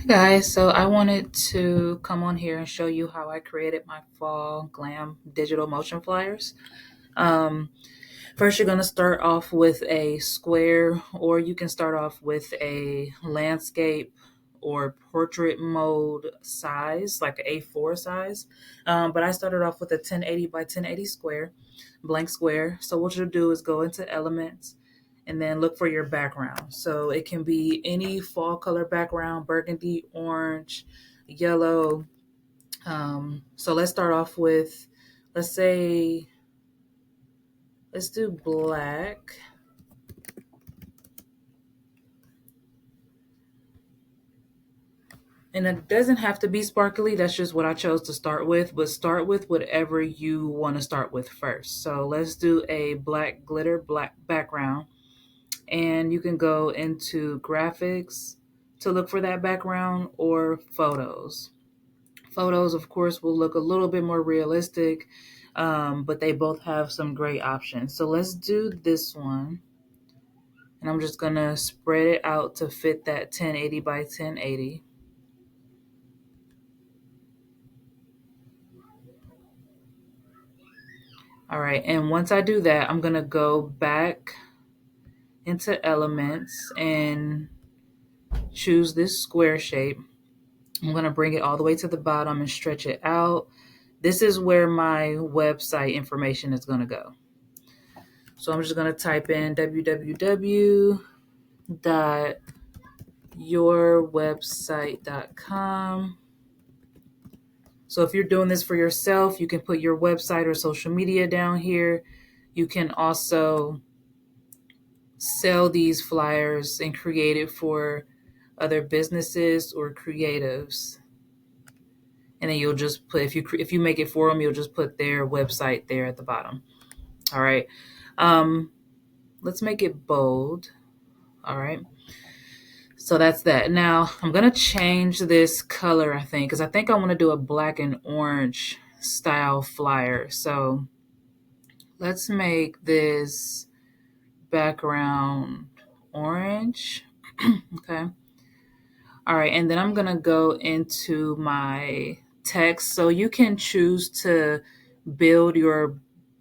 Guys, so I wanted to come on here and show you how I created my fall glam digital motion flyers. Um, First, you're going to start off with a square, or you can start off with a landscape or portrait mode size, like an A4 size. But I started off with a 1080 by 1080 square, blank square. So what you'll do is go into elements and then look for your background. So it can be any fall color background, burgundy, orange, yellow. So let's start off with, let's say, let's do black. And it doesn't have to be sparkly. That's just what I chose to start with. But start with whatever you want to start with first. So let's do a black glitter, black background. And you can go into graphics to look for that background or photos. Photos, of course, will look a little bit more realistic, but they both have some great options. So let's do this one. And I'm just going to spread it out to fit that 1080 by 1080. All right, and once I do that, I'm gonna go back into elements and choose this square shape. I'm gonna bring it all the way to the bottom and stretch it out. This is where my website information is gonna go. So I'm just gonna type in www.yourwebsite.com. So if you're doing this for yourself, you can put your website or social media down here. You can also sell these flyers and create it for other businesses or creatives. And then you'll just put, if you make it for them, you'll just put their website there at the bottom. All right. Um, let's make it bold. All right. So that's that. Now I'm gonna change this color, I think, because I think I want to do a black and orange style flyer. So let's make this background orange. Okay. All right, and then I'm gonna go into my text. So you can choose to build your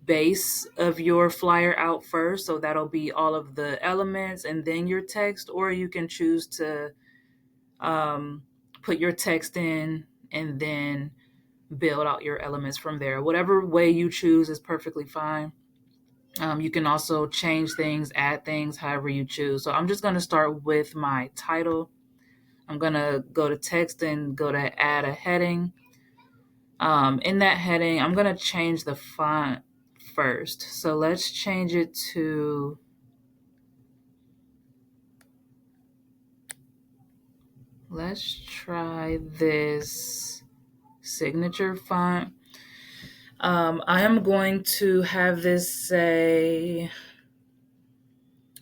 base of your flyer out first. So that'll be all of the elements and then your text, or you can choose to um, put your text in and then build out your elements from there. Whatever way you choose is perfectly fine. You can also change things, add things, however you choose. So I'm just gonna start with my title. I'm going to go to text and go to add a heading. In that heading, I'm going to change the font first. So let's change it to, let's try this signature font. I am going to have this say,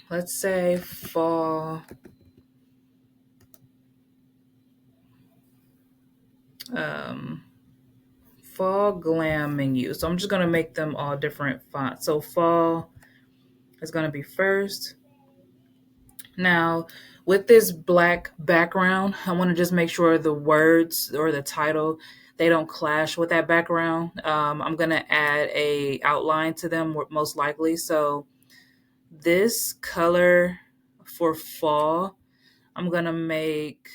let's say fall um, fall glam menu. So I'm just going to make them all different fonts. So fall is going to be first. Now, with this black background, I want to just make sure the words or the title, they don't clash with that background. I'm going to add a outline to them most likely. So this color for fall, I'm going to make,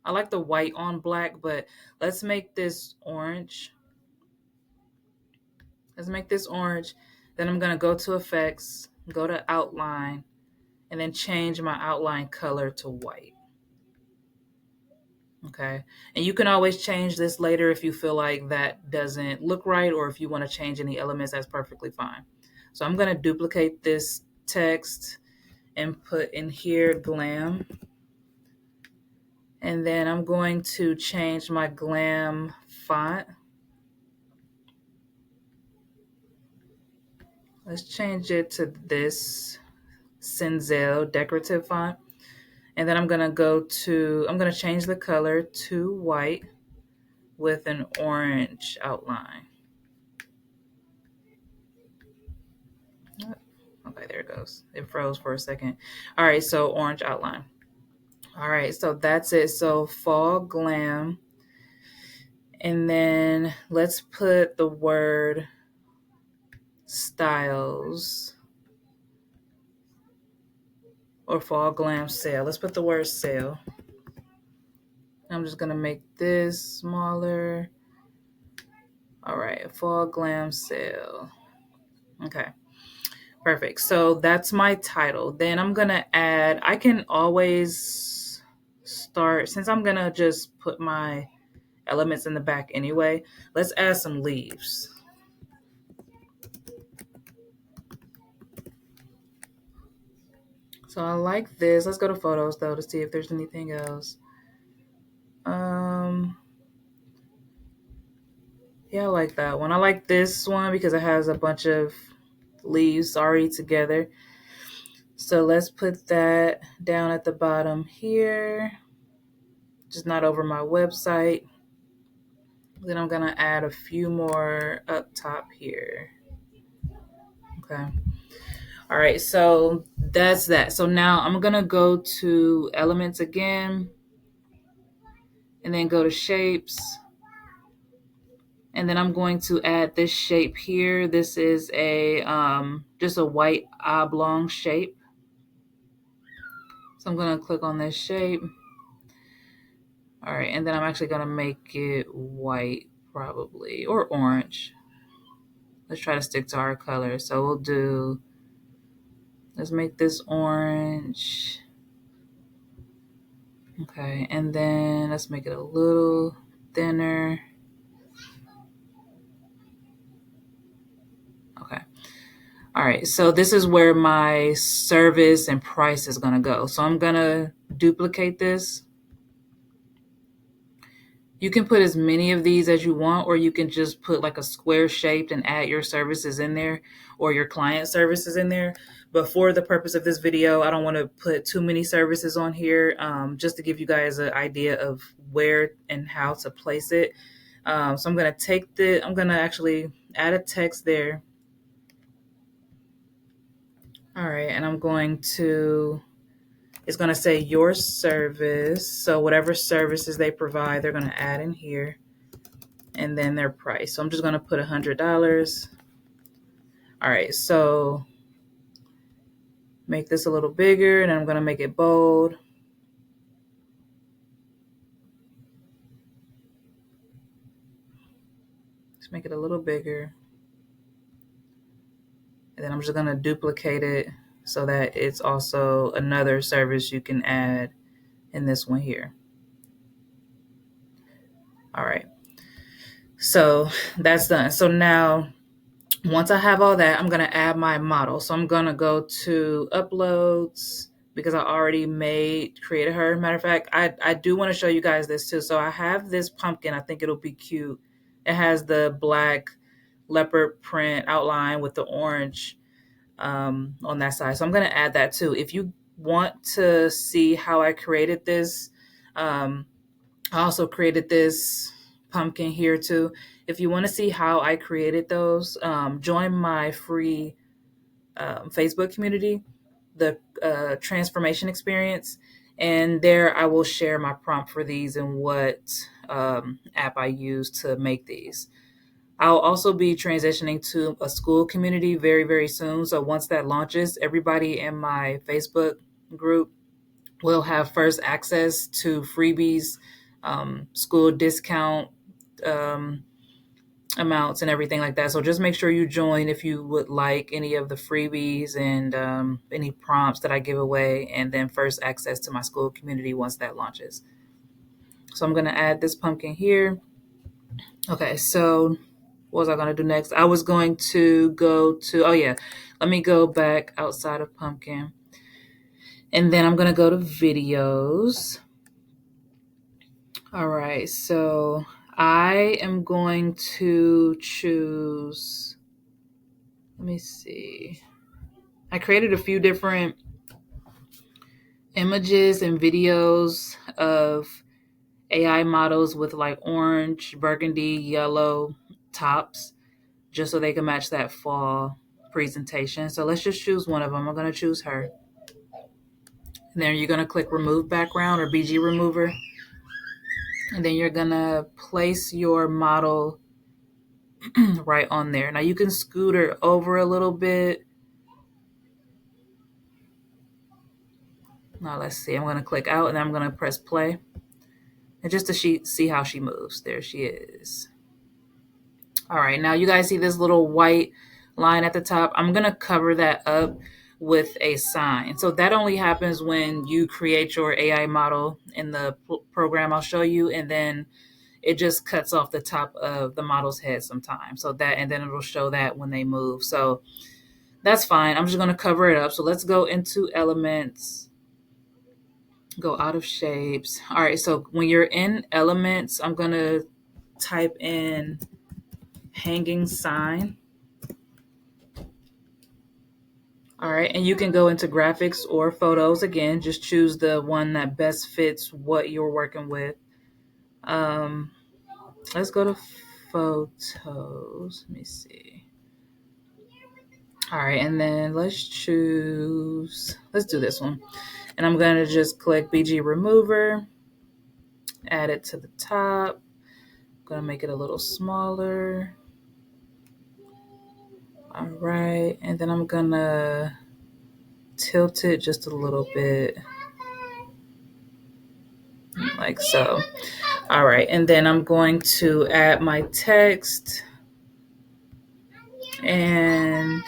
I like the white on black, but let's make this orange. Let's make this orange. Then I'm going to go to effects, go to outline, and then change my outline color to white. Okay. And you can always change this later if you feel like that doesn't look right, or if you want to change any elements, that's perfectly fine. So I'm going to duplicate this text and put in here glam. And then I'm going to change my glam font. Let's change it to this Cinzel decorative font. And then I'm going to change the color to white with an orange outline. Okay, there it goes. It froze for a second. All right, so orange outline. All right, so that's it. So fall glam. And then let's put the word styles or fall glam sale. Let's put the word sale. I'm just going to make this smaller. All right, fall glam sale. Okay, perfect. So that's my title. Then I'm going to add, I can always start, since I'm going to just put my elements in the back anyway, let's add some leaves. So I like this. Let's go to photos though to see if there's anything else. Yeah, I like that one. I like this one because it has a bunch of leaves already together. So let's put that down at the bottom here, just not over my website. Then I'm gonna add a few more up top here. Okay. All right, so that's that. So now I'm gonna go to elements again and then go to shapes. And then I'm going to add this shape here. This is a just a white oblong shape. So I'm going to click on this shape. All right, and then I'm actually going to make it white probably, or orange. Let's try to stick to our color. So let's make this orange. Okay, and then let's make it a little thinner. Okay. All right, so this is where my service and price is going to go. So I'm going to duplicate this. You can put as many of these as you want, or you can just put like a square shaped and add your services in there or your client services in there. But for the purpose of this video, I don't want to put too many services on here, just to give you guys an idea of where and how to place it. So I'm going to I'm going to actually add a text there. All right, and I'm going to, it's going to say your service. So whatever services they provide, they're going to add in here. And then their price. So I'm just going to put $100. All right, so make this a little bigger, and I'm going to make it bold. Let's make it a little bigger. And then I'm just going to duplicate it so that it's also another service you can add in this one here. All right, so that's done. So now, once I have all that, I'm going to add my model. So I'm going to go to uploads because I already created her. Matter of fact, I do want to show you guys this too. So I have this pumpkin. I think it'll be cute. It has the black leopard print outline with the orange on that side. So I'm going to add that too. If you want to see how I created this, I also created this pumpkin here too. If you want to see how I created those, join my free Facebook community, the transformation experience. And there I will share my prompt for these and what app I use to make these. I'll also be transitioning to a school community very, very soon. So once that launches, everybody in my Facebook group will have first access to freebies, school discount amounts and everything like that. So just make sure you join if you would like any of the freebies and any prompts that I give away, and then first access to my school community once that launches. So I'm going to add this pumpkin here. Okay, so what was I going to do next? I was going to go to, let me go back outside of pumpkin. And then I'm going to go to videos. All right, so I am going to choose, let me see. I created a few different images and videos of AI models with like orange, burgundy, yellow tops, just so they can match that fall presentation. So let's just choose one of them. I'm going to choose her. And then you're going to click remove background or BG remover. And then you're going to place your model right on there. Now you can scoot her over a little bit. Now let's see. I'm going to click out and then I'm going to press play. And just to see how she moves. There she is. All right. Now you guys see this little white line at the top. I'm going to cover that up with a sign. So that only happens when you create your AI model in the program I'll show you. And then it just cuts off the top of the model's head sometimes. So that, and then it'll show that when they move. So that's fine. I'm just going to cover it up. So let's go into elements, go out of shapes. All right. So when you're in elements, I'm going to type in hanging sign. All right. And you can go into graphics or photos. Again, just choose the one that best fits what you're working with. Let's go to photos. Let me see. All right, and then let's do this one. And I'm going to just click BG remover, add it to the top. I'm going to make it a little smaller. All right, and then I'm going to tilt it just a little bit, like so. All right, and then I'm going to add my text, and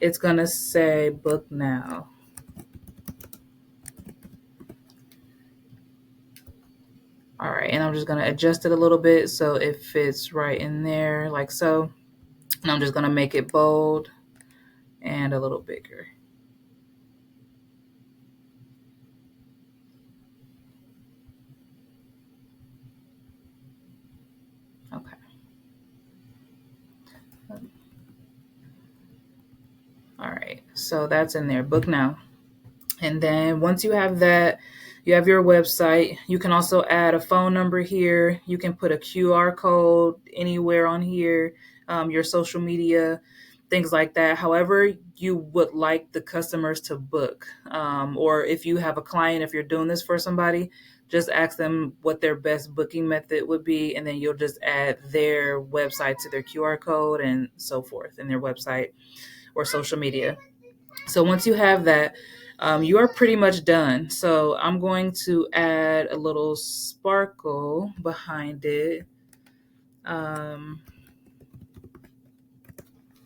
it's going to say book now. All right, and I'm just going to adjust it a little bit so it fits right in there, like so. And I'm just going to make it bold and a little bigger. Okay. All right, so that's in there, book now. And then once you have that, you have your website. You can also add a phone number here. You can put a QR code anywhere on here, your social media, things like that. However you would like the customers to book. Or if you have a client, if you're doing this for somebody, just ask them what their best booking method would be. And then you'll just add their website to their QR code and so forth in their website or social media. So once you have that, you are pretty much done. So I'm going to add a little sparkle behind it,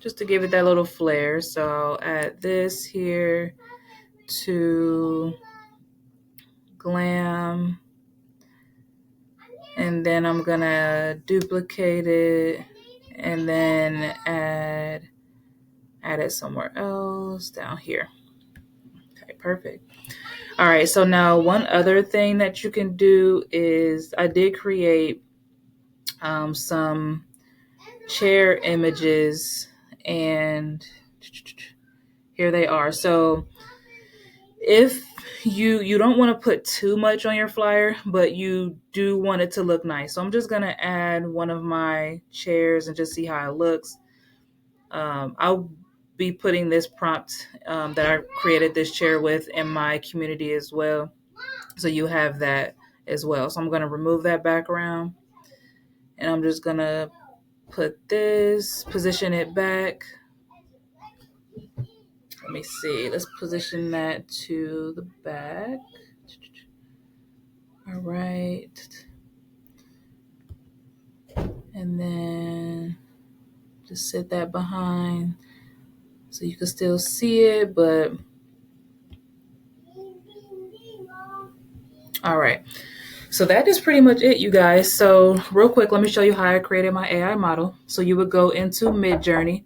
just to give it that little flair. So I'll add this here to glam, and then I'm gonna duplicate it and then add it somewhere else down here. Okay, perfect. All right, so now one other thing that you can do is I did create some chair images, and here they are. So if you don't want to put too much on your flyer, but you do want it to look nice. So I'm just going to add one of my chairs and just see how it looks. I'll be putting this prompt that I created this chair with in my community as well. So you have that as well. So I'm going to remove that background, and I'm just going to put this, position it back. Let me see. Let's position that to the back. All right. And then just set that behind so you can still see it, but all right. So that is pretty much it, you guys. So real quick, let me show you how I created my AI model. So you would go into Midjourney.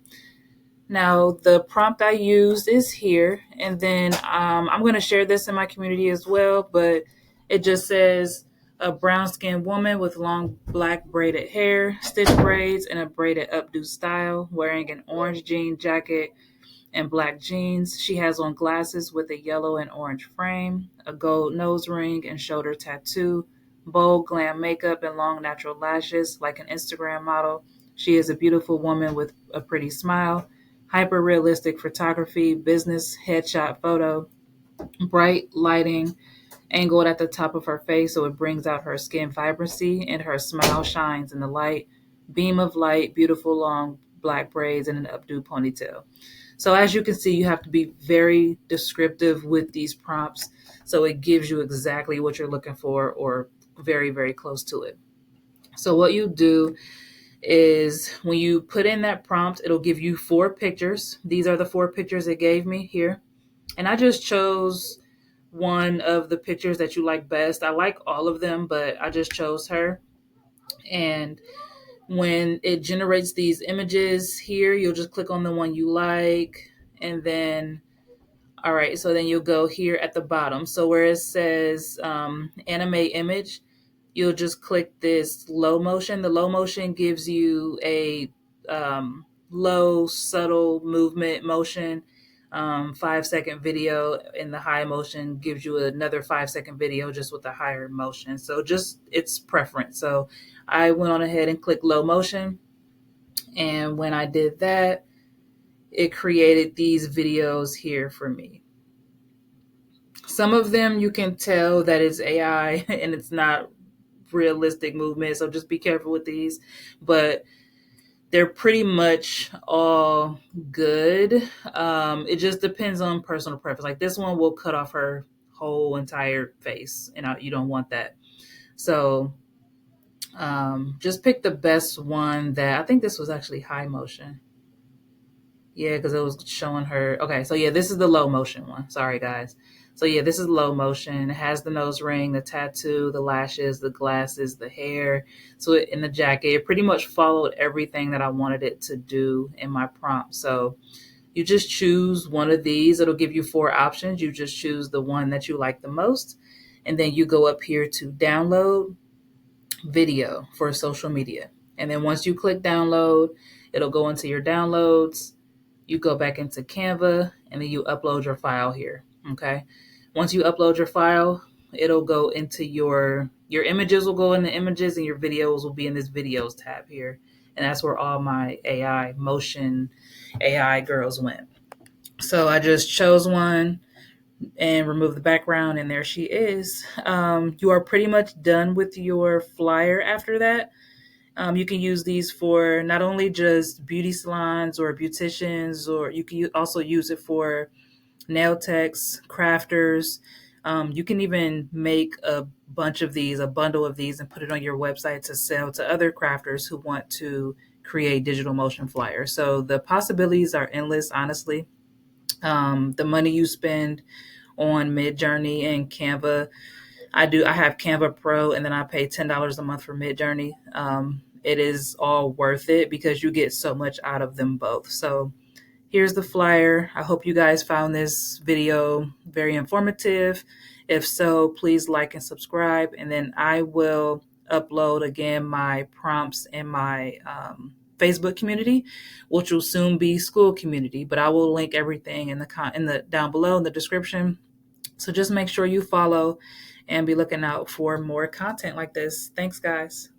Now, the prompt I used is here, and then I'm going to share this in my community as well, but it just says a brown-skinned woman with long black braided hair, stitch braids, and a braided updo style, wearing an orange jean jacket and black jeans. She has on glasses with a yellow and orange frame, a gold nose ring and shoulder tattoo, bold glam makeup, and long natural lashes like an Instagram model. She is a beautiful woman with a pretty smile. Hyper realistic photography, business headshot photo. bright lighting angled at the top of her face so it brings out her skin vibrancy, and her smile shines in the light. Beam of light, beautiful long black braids, and an updo ponytail. So as you can see, you have to be very descriptive with these prompts so it gives you exactly what you're looking for or very, very close to it. So what you do is when you put in that prompt, it'll give you 4 pictures. These are the 4 pictures it gave me here. And I just chose one of the pictures that you like best. I like all of them, but I just chose her. And when it generates these images here, you'll just click on the one you like. And then, all right, so then you'll go here at the bottom. So where it says animate image, you'll just click this low motion. The low motion gives you a low, subtle movement motion, 5-second video, and the high motion gives you another 5-second video just with a higher motion. So just it's preference. So I went on ahead and clicked low motion. And when I did that, it created these videos here for me. Some of them you can tell that it's AI and it's not realistic movement, so just be careful with these, but they're pretty much all good. It just depends on personal preference. Like this one will cut off her whole entire face, and you don't want that. So just pick the best one. That I think this was actually high motion. Yeah, because it was showing her. Okay, so yeah, this is the low motion one. Sorry, guys. So yeah, this is low motion. It has the nose ring, the tattoo, the lashes, the glasses, the hair. So in the jacket, it pretty much followed everything that I wanted it to do in my prompt. So you just choose one of these. It'll give you 4 options. You just choose the one that you like the most. And then you go up here to download video for social media. And then once you click download, it'll go into your downloads. You go back into Canva, and then you upload your file here. Okay. Once you upload your file, it'll go into your images will go in the images, and your videos will be in this videos tab here. And that's where all my AI motion AI girls went. So I just chose one and remove the background, and there she is. You are pretty much done with your flyer after that. You can use these for not only just beauty salons or beauticians, or you can also use it for nail techs, crafters. You can even make a bunch of these, a bundle of these, and put it on your website to sell to other crafters who want to create digital motion flyers. So the possibilities are endless, honestly. The money you spend on Midjourney and Canva, I have Canva Pro, and then I pay $10 a month for Midjourney. It is all worth it because you get so much out of them both. So here's the flyer. I hope you guys found this video very informative. If so, please like and subscribe, and then I will upload again my prompts in my Facebook community, which will soon be school community. But I will link everything in the down below in the description. So just make sure you follow and be looking out for more content like this. Thanks, guys.